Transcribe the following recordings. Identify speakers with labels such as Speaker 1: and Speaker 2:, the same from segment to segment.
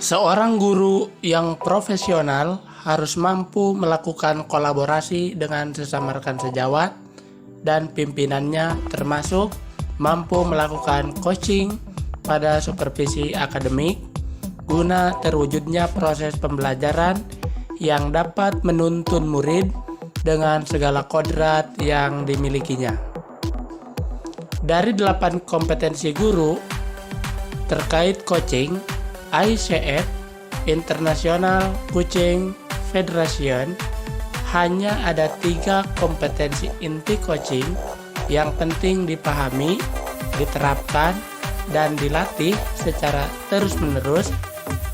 Speaker 1: Seorang guru yang profesional harus mampu melakukan kolaborasi dengan sesama rekan sejawat dan pimpinannya, termasuk mampu melakukan coaching pada supervisi akademik guna terwujudnya proses pembelajaran yang dapat menuntun murid dengan segala kodrat yang dimilikinya. Dari 8 kompetensi guru terkait coaching, ICF International Coaching Federation hanya ada 3 kompetensi inti coaching yang penting dipahami, diterapkan, dan dilatih secara terus-menerus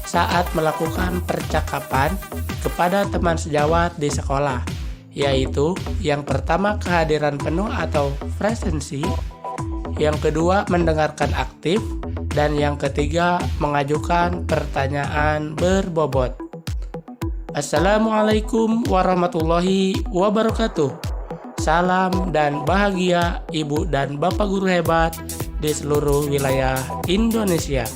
Speaker 1: saat melakukan percakapan kepada teman sejawat di sekolah, yaitu yang pertama kehadiran penuh atau presensi, yang kedua mendengarkan aktif, dan yang ketiga mengajukan pertanyaan berbobot. Assalamualaikum warahmatullahi wabarakatuh. Salam dan bahagia Ibu dan Bapak guru hebat di seluruh wilayah Indonesia.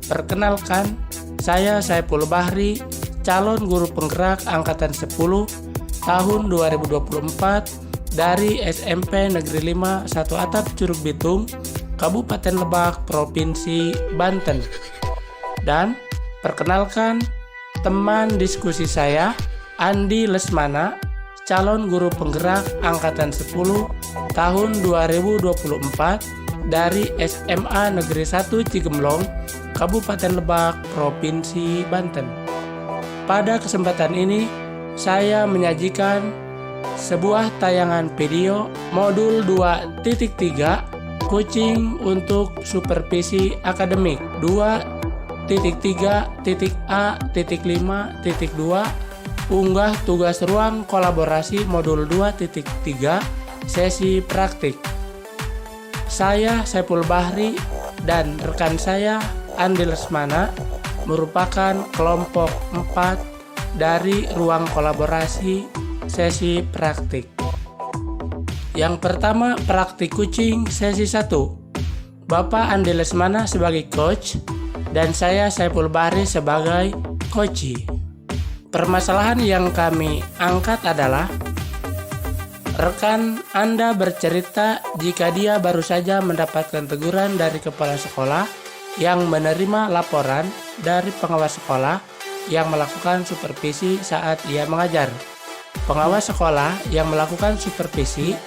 Speaker 1: Perkenalkan, saya Saiful Bahri, calon guru penggerak angkatan 10 tahun 2024 dari SMP Negeri 5 1 Atap Curug Bitung, Kabupaten Lebak, Provinsi Banten. Dan perkenalkan teman diskusi saya, Andi Lesmana, calon guru penggerak angkatan 10 tahun 2024 dari SMA Negeri 1 Cigemblong, Kabupaten Lebak, Provinsi Banten. Pada kesempatan ini, saya menyajikan sebuah tayangan video modul 2.3 coaching untuk supervisi akademik 2.3.A.5.2 unggah tugas ruang kolaborasi modul 2.3 sesi praktik. Saya Saiful Bahri dan rekan saya Andi Lesmana merupakan kelompok 4 dari ruang kolaborasi sesi praktik. Yang pertama, praktik coaching sesi 1. Bapak Andi Lesmana sebagai coach dan saya Saiful Bahri sebagai coachee. Permasalahan yang kami angkat adalah rekan Anda bercerita jika dia baru saja mendapatkan teguran dari kepala sekolah yang menerima laporan dari pengawas sekolah yang melakukan supervisi saat ia mengajar. Pengawas sekolah yang melakukan supervisi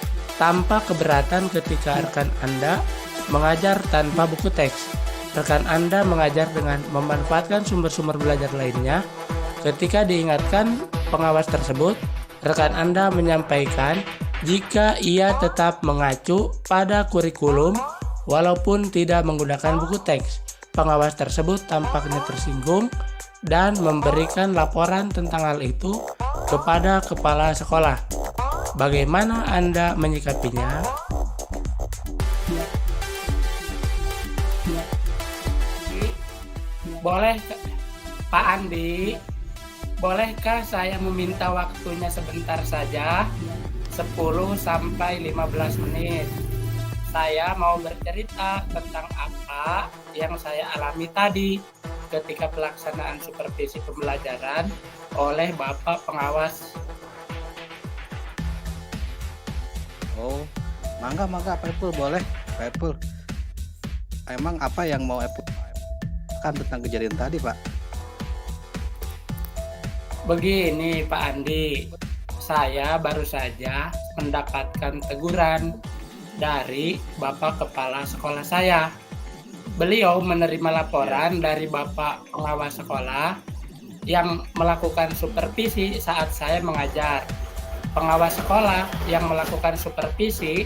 Speaker 1: tampak keberatan ketika rekan Anda mengajar tanpa buku teks. Rekan Anda mengajar dengan memanfaatkan sumber-sumber belajar lainnya. Ketika diingatkan pengawas tersebut, rekan Anda menyampaikan jika ia tetap mengacu pada kurikulum walaupun tidak menggunakan buku teks. Pengawas tersebut tampaknya tersinggung dan memberikan laporan tentang hal itu kepada kepala sekolah. Bagaimana Anda menyikapinya? Boleh, Pak Andi, bolehkah saya meminta waktunya sebentar saja, 10-15 menit. Saya mau bercerita tentang apa yang saya alami tadi ketika pelaksanaan supervisi pembelajaran oleh Bapak pengawas.
Speaker 2: Oh, mangga Pak Epul, boleh Pak Epul. Emang apa yang mau Epul kan tentang kejadian tadi, Pak?
Speaker 1: Begini Pak Andi, saya baru saja mendapatkan teguran dari Bapak Kepala Sekolah saya. Beliau menerima laporan dari Bapak pengawas sekolah yang melakukan supervisi saat saya mengajar. Pengawas sekolah yang melakukan supervisi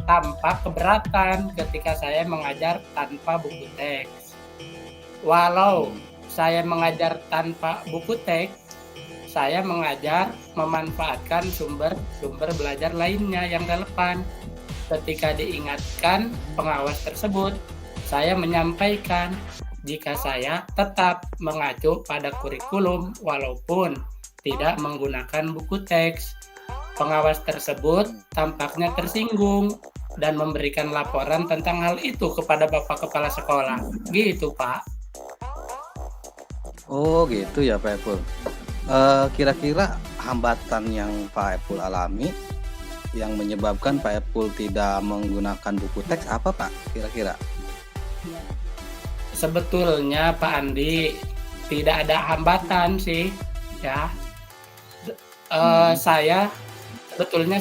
Speaker 1: tampak keberatan ketika saya mengajar tanpa buku teks. Walau saya mengajar tanpa buku teks, saya mengajar memanfaatkan sumber belajar lainnya yang relevan. Ketika diingatkan pengawas tersebut, saya menyampaikan jika saya tetap mengacu pada kurikulum walaupun tidak menggunakan buku teks. Pengawas tersebut tampaknya tersinggung dan memberikan laporan tentang hal itu kepada Bapak Kepala Sekolah. Gitu, Pak.
Speaker 2: Oh gitu ya Pak Epul. Kira-kira hambatan yang Pak Epul alami yang menyebabkan Pak Epul tidak menggunakan buku teks apa Pak kira-kira?
Speaker 1: Sebetulnya Pak Andi tidak ada hambatan sih, ya. Saya sebetulnya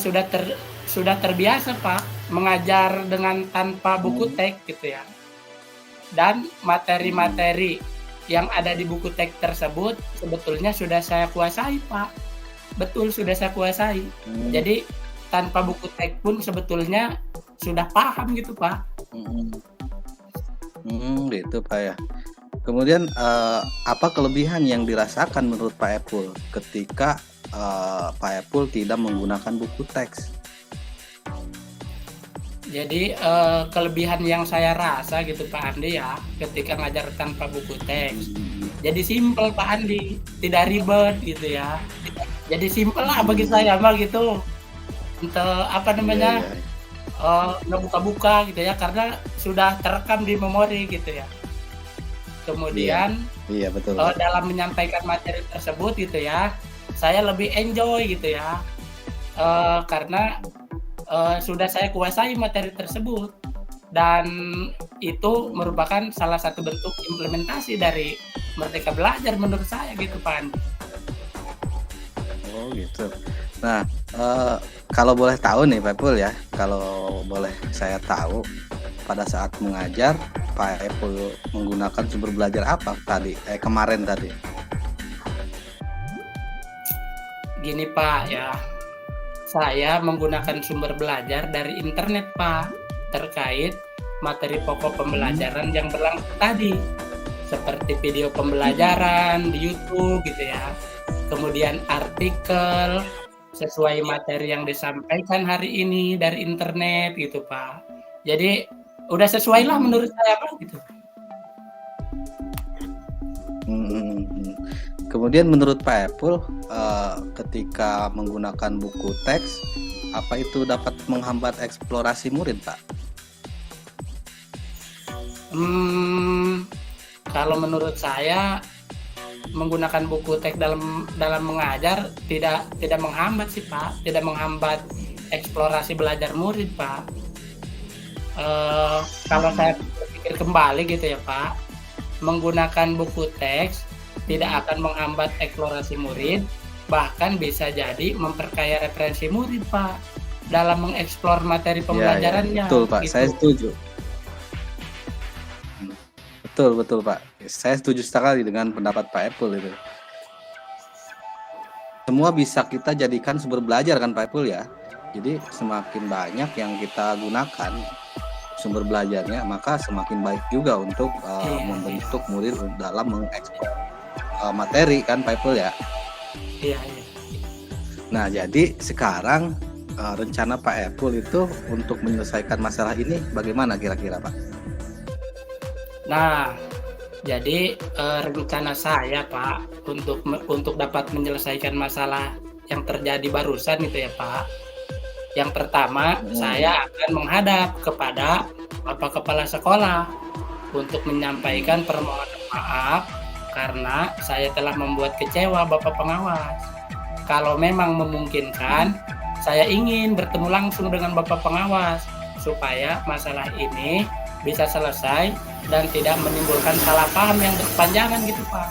Speaker 1: sudah terbiasa Pak mengajar dengan tanpa buku teks gitu ya. Dan materi-materi yang ada di buku teks tersebut sebetulnya sudah saya kuasai Pak. Betul, sudah saya kuasai. Jadi tanpa buku teks pun sebetulnya sudah paham gitu Pak.
Speaker 2: Gitu Pak ya. Kemudian apa kelebihan yang dirasakan menurut Pak Epul ketika Pak Epul tidak menggunakan buku teks?
Speaker 1: Jadi kelebihan yang saya rasa gitu Pak Andi ya, ketika ngajar tanpa buku teks. Jadi simpel Pak Andi, tidak ribet gitu ya. Jadi simpel lah bagi saya mah gitu. Untuk apa namanya? Ngebuka-buka gitu ya, karena sudah terekam di memori gitu ya. Kemudian
Speaker 2: Iya betul.
Speaker 1: dalam menyampaikan materi tersebut gitu ya, saya lebih enjoy gitu ya. Karena sudah saya kuasai materi tersebut dan itu merupakan salah satu bentuk implementasi dari Merdeka Belajar menurut saya gitu Pak Andi.
Speaker 2: Oh gitu. Nah, kalau boleh tahu nih Pak Epul ya, kalau boleh saya tahu pada saat mengajar Pak Epul menggunakan sumber belajar apa kemarin tadi?
Speaker 1: Gini Pak ya, saya menggunakan sumber belajar dari internet Pak terkait materi pokok pembelajaran yang berlangsung tadi, seperti video pembelajaran di YouTube gitu ya, kemudian artikel sesuai materi yang disampaikan hari ini dari internet gitu Pak. Jadi udah sesuai lah menurut saya Pak gitu.
Speaker 2: Kemudian menurut Pak Epul ketika menggunakan buku teks apa itu dapat menghambat eksplorasi murid Pak?
Speaker 1: Kalau menurut saya menggunakan buku teks dalam mengajar tidak menghambat sih Pak, tidak menghambat eksplorasi belajar murid Pak. Kalau saya berpikir kembali gitu ya Pak, menggunakan buku teks tidak akan menghambat eksplorasi murid, bahkan bisa jadi memperkaya referensi murid Pak dalam mengeksplor materi pembelajarannya.
Speaker 2: Betul Pak,
Speaker 1: gitu.
Speaker 2: saya setuju. Betul Pak, saya setuju sekali dengan pendapat Pak Epul itu. Semua bisa kita jadikan sumber belajar kan Pak Epul ya. Jadi semakin banyak yang kita gunakan sumber belajarnya, maka semakin baik juga untuk membentuk murid dalam mengeksplor materi kan Pak Epul ya.
Speaker 1: Iya.
Speaker 2: Nah jadi sekarang rencana Pak Epul itu untuk menyelesaikan masalah ini bagaimana kira-kira Pak?
Speaker 1: Nah, jadi rencana saya Pak untuk dapat menyelesaikan masalah yang terjadi barusan itu ya Pak. Yang pertama, saya akan menghadap kepada Bapak Kepala Sekolah untuk menyampaikan permohonan maaf karena saya telah membuat kecewa Bapak Pengawas. Kalau memang memungkinkan, saya ingin bertemu langsung dengan Bapak Pengawas supaya masalah ini bisa selesai dan tidak menimbulkan salah paham yang berkepanjangan gitu Pak.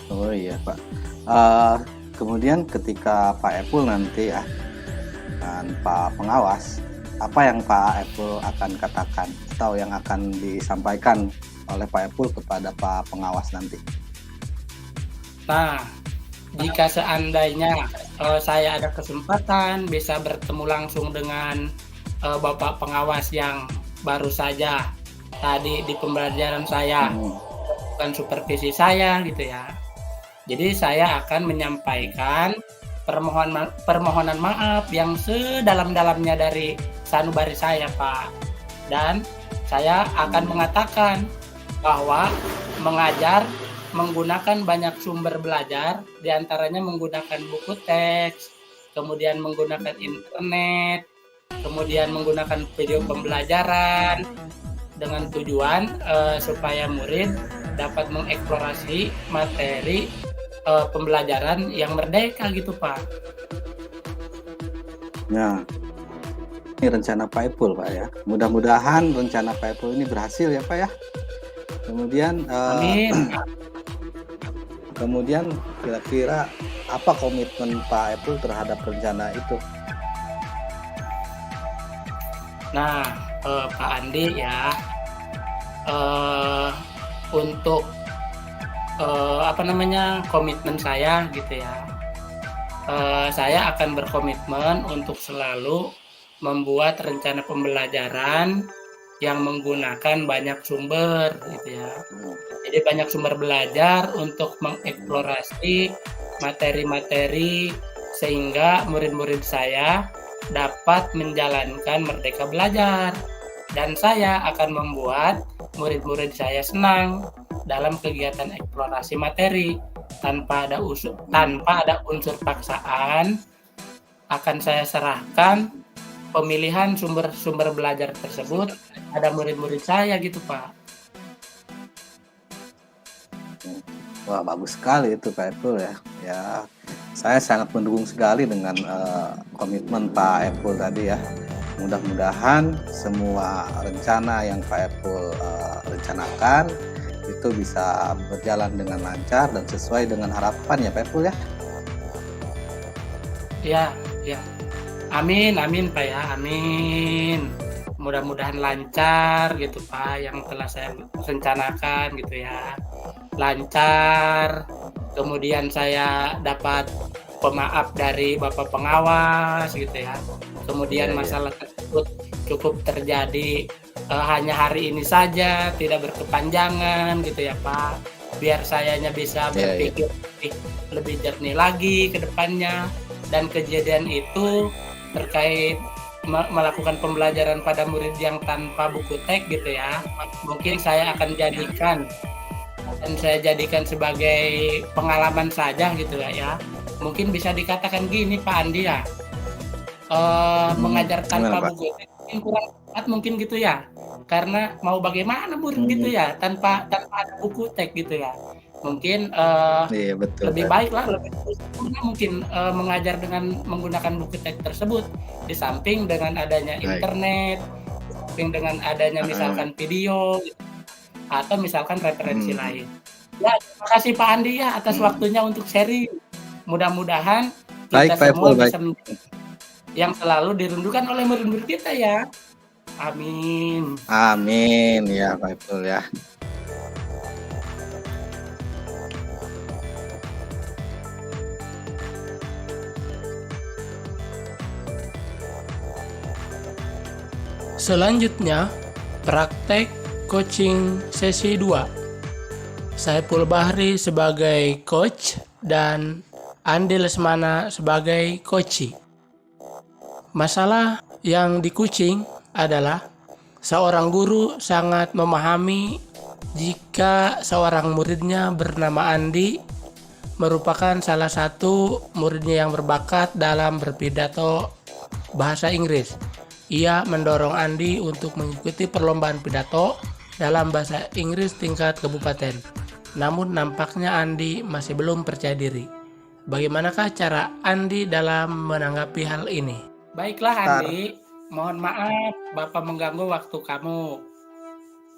Speaker 2: Oh iya Pak. Kemudian ketika Pak Epul nanti ya tanpa pengawas, apa yang Pak Epul akan katakan atau yang akan disampaikan oleh Pak Epul kepada Pak Pengawas nanti?
Speaker 1: Nah, jika seandainya saya ada kesempatan bisa bertemu langsung dengan Bapak Pengawas yang baru saja tadi di pembelajaran saya bukan supervisi saya gitu ya. Jadi saya akan menyampaikan permohonan maaf yang sedalam-dalamnya dari sanubari saya Pak. Dan saya akan mengatakan bahwa mengajar menggunakan banyak sumber belajar, diantaranya menggunakan buku teks, kemudian menggunakan internet, kemudian menggunakan video pembelajaran dengan tujuan supaya murid dapat mengeksplorasi materi pembelajaran yang merdeka gitu Pak.
Speaker 2: Nah, ini rencana Pak Ipul Pak ya. Mudah-mudahan rencana Pak Ipul ini berhasil ya Pak ya. Kemudian
Speaker 1: Amin.
Speaker 2: kemudian kira-kira apa komitmen Pak Ipul terhadap rencana itu?
Speaker 1: Nah, Pak Andi ya, untuk komitmen saya gitu ya. Saya akan berkomitmen untuk selalu membuat rencana pembelajaran yang menggunakan banyak sumber gitu ya. Jadi banyak sumber belajar untuk mengeksplorasi materi-materi sehingga murid-murid saya dapat menjalankan merdeka belajar. Dan saya akan membuat murid-murid saya senang dalam kegiatan eksplorasi materi tanpa ada unsur paksaan. Akan saya serahkan pemilihan sumber belajar tersebut pada murid-murid saya gitu Pak.
Speaker 2: Wah, bagus sekali itu Pak Ipul ya. Ya, saya sangat mendukung sekali dengan komitmen Pak Ipul tadi ya. Mudah-mudahan semua rencana yang Pak Ipul rencanakan itu bisa berjalan dengan lancar dan sesuai dengan harapan ya Pak Ipul ya.
Speaker 1: Ya. Amin Pak ya, amin. Mudah-mudahan lancar gitu Pak yang telah saya rencanakan gitu ya. Lancar. Kemudian saya dapat pemaaf dari Bapak pengawas gitu ya. Kemudian masalah tersebut cukup terjadi hanya hari ini saja, tidak berkepanjangan gitu ya Pak. Biar sayanya bisa berpikir lebih jernih lagi ke depannya. Dan kejadian itu terkait melakukan pembelajaran pada murid yang tanpa buku teks gitu ya. Mungkin saya akan jadikan sebagai pengalaman saja gitu ya. Mungkin bisa dikatakan gini Pak Andi ya. Mengajar tanpa buku teks mungkin kurang tepat mungkin gitu ya. Karena mau bagaimana murid gitu ya tanpa ada buku teks gitu ya. Mungkin
Speaker 2: betul,
Speaker 1: lebih baik lah, lebih mungkin mengajar dengan menggunakan buku teks tersebut di samping dengan adanya internet, di samping dengan adanya misalkan video atau misalkan referensi lain. Ya, terima kasih Pak Andi ya atas waktunya untuk sharing. Mudah-mudahan kita semua bisa menjadi yang selalu dirindukan oleh murid-murid kita ya. Amin.
Speaker 2: Amin ya Pak Ipul ya.
Speaker 1: Selanjutnya, praktek coaching sesi 2. Saiful Bahri sebagai coach dan Andi Lesmana sebagai coachee. Masalah yang di-coaching adalah seorang guru sangat memahami jika seorang muridnya bernama Andi merupakan salah satu muridnya yang berbakat dalam berpidato bahasa Inggris. Ia mendorong Andi untuk mengikuti perlombaan pidato dalam bahasa Inggris tingkat kabupaten. Namun nampaknya Andi masih belum percaya diri. Bagaimanakah cara Andi dalam menanggapi hal ini? Baiklah Andi, mohon maaf Bapak mengganggu waktu kamu.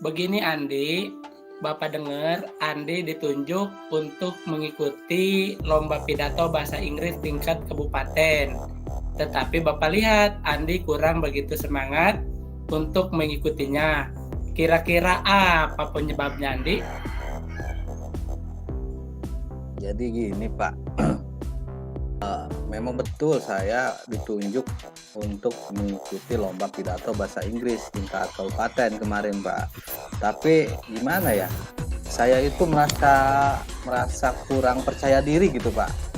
Speaker 1: Begini Andi, Bapak dengar Andi ditunjuk untuk mengikuti lomba pidato bahasa Inggris tingkat kabupaten. Tetapi Bapak lihat Andi kurang begitu semangat untuk mengikutinya. Kira-kira apa penyebabnya Andi?
Speaker 2: Jadi gini Pak, memang betul saya ditunjuk untuk mengikuti lomba pidato bahasa Inggris tingkat kabupaten kemarin Pak. Tapi gimana ya, saya itu merasa kurang percaya diri gitu Pak.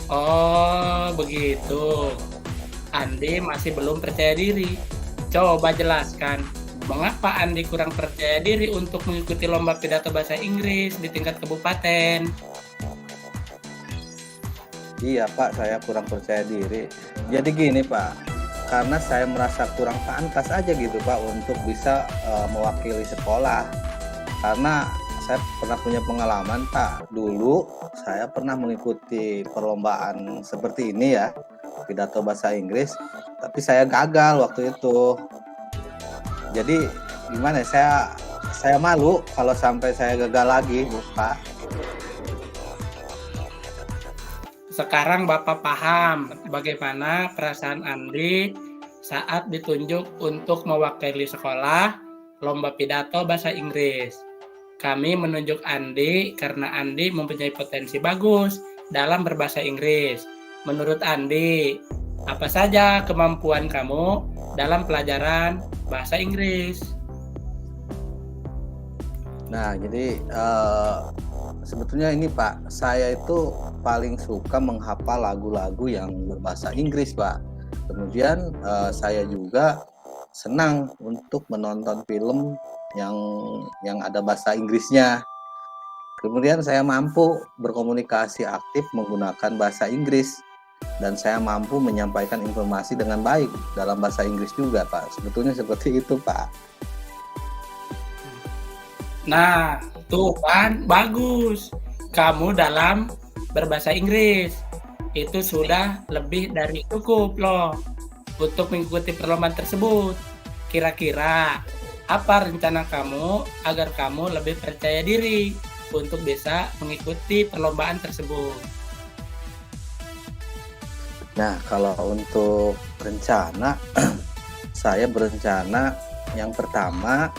Speaker 1: Oh begitu, Andi masih belum percaya diri. Coba jelaskan, mengapa Andi kurang percaya diri untuk mengikuti lomba pidato bahasa Inggris di tingkat kabupaten?
Speaker 2: Iya Pak, saya kurang percaya diri. Jadi gini Pak, karena saya merasa kurang pantas aja gitu Pak untuk bisa mewakili sekolah. Karena saya pernah punya pengalaman Pak, dulu saya pernah mengikuti perlombaan seperti ini ya, pidato bahasa Inggris, tapi saya gagal waktu itu. Jadi gimana ya, saya malu kalau sampai saya gagal lagi Pak.
Speaker 1: Sekarang Bapak paham bagaimana perasaan Andi saat ditunjuk untuk mewakili sekolah lomba pidato bahasa Inggris. Kami menunjuk Andi karena Andi mempunyai potensi bagus dalam berbahasa Inggris. Menurut Andi, apa saja kemampuan kamu dalam pelajaran bahasa Inggris?
Speaker 2: Nah, jadi sebetulnya ini Pak, saya itu paling suka menghafal lagu-lagu yang berbahasa Inggris Pak. Kemudian saya juga senang untuk menonton film yang ada bahasa Inggrisnya. Kemudian saya mampu berkomunikasi aktif menggunakan bahasa Inggris dan saya mampu menyampaikan informasi dengan baik dalam bahasa Inggris juga Pak. Sebetulnya seperti itu Pak.
Speaker 1: Nah, tuh kan bagus. Kamu dalam berbahasa Inggris itu sudah lebih dari cukup loh untuk mengikuti perlombaan tersebut. Kira-kira apa rencana kamu agar kamu lebih percaya diri untuk bisa mengikuti perlombaan tersebut?
Speaker 2: Nah, kalau untuk rencana, saya berencana yang pertama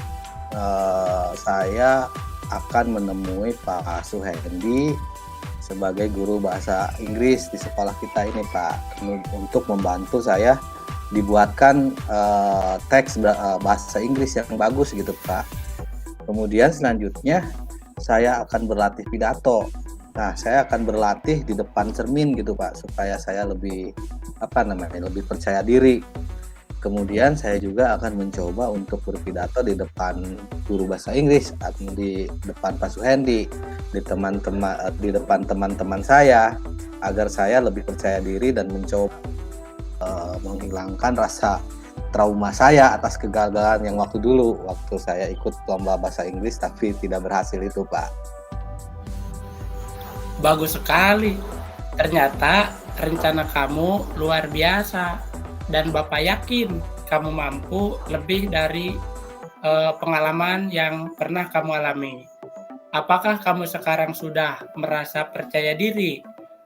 Speaker 2: saya akan menemui Pak Suhendi sebagai guru bahasa Inggris di sekolah kita ini Pak, untuk membantu saya dibuatkan teks bahasa Inggris yang bagus gitu Pak. Kemudian selanjutnya saya akan berlatih pidato. Nah, saya akan berlatih di depan cermin gitu Pak, supaya saya lebih lebih percaya diri. Kemudian saya juga akan mencoba untuk berpidato di depan guru bahasa Inggris, di depan Pak Suhendi, di depan teman-teman saya, agar saya lebih percaya diri dan mencoba menghilangkan rasa trauma saya atas kegagalan yang waktu saya ikut lomba bahasa Inggris tapi tidak berhasil itu Pak.
Speaker 1: Bagus sekali. Ternyata rencana kamu luar biasa dan Bapak yakin kamu mampu lebih dari pengalaman yang pernah kamu alami. Apakah kamu sekarang sudah merasa percaya diri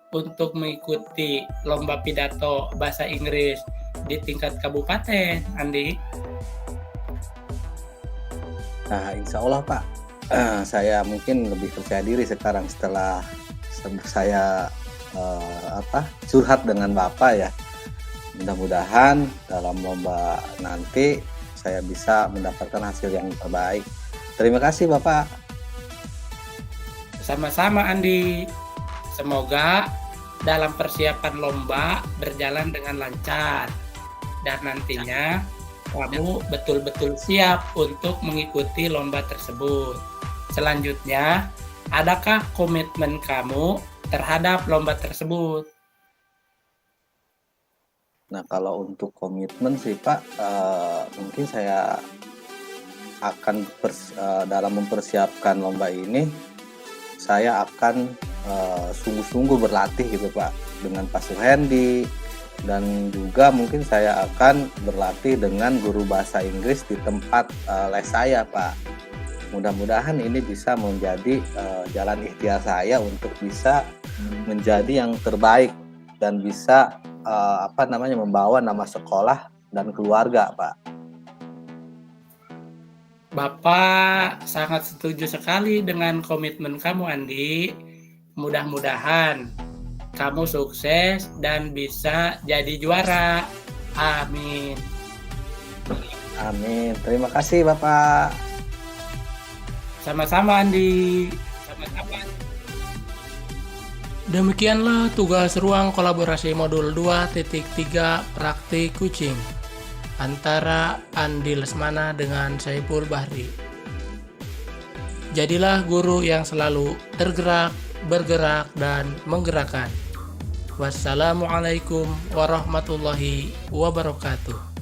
Speaker 1: untuk mengikuti lomba pidato bahasa Inggris di tingkat kabupaten, Andi?
Speaker 2: Nah, insya Allah Pak, saya mungkin lebih percaya diri sekarang setelah saya curhat dengan Bapak ya. Mudah-mudahan dalam lomba nanti saya bisa mendapatkan hasil yang terbaik. Terima kasih Bapak.
Speaker 1: Sama-sama Andi. Semoga dalam persiapan lomba berjalan dengan lancar dan nantinya kamu betul-betul siap untuk mengikuti lomba tersebut. Selanjutnya, adakah komitmen kamu terhadap lomba tersebut?
Speaker 2: Nah, kalau untuk komitmen sih Pak, mungkin saya akan dalam mempersiapkan lomba ini, saya akan sungguh-sungguh berlatih gitu Pak dengan Pak Suhendi, dan juga mungkin saya akan berlatih dengan guru bahasa Inggris di tempat les saya Pak. Mudah-mudahan ini bisa menjadi jalan ikhtiar saya untuk bisa menjadi yang terbaik dan bisa membawa nama sekolah dan keluarga Pak.
Speaker 1: Bapak sangat setuju sekali dengan komitmen kamu Andi. Mudah-mudahan kamu sukses dan bisa jadi juara. Amin.
Speaker 2: Amin. Terima kasih Bapak.
Speaker 1: Sama-sama Andi. Demikianlah tugas ruang kolaborasi modul 2.3 praktik kucing antara Andi Lesmana dengan Saiful Bahri. Jadilah guru yang selalu tergerak, bergerak, dan menggerakkan. Wassalamualaikum warahmatullahi wabarakatuh.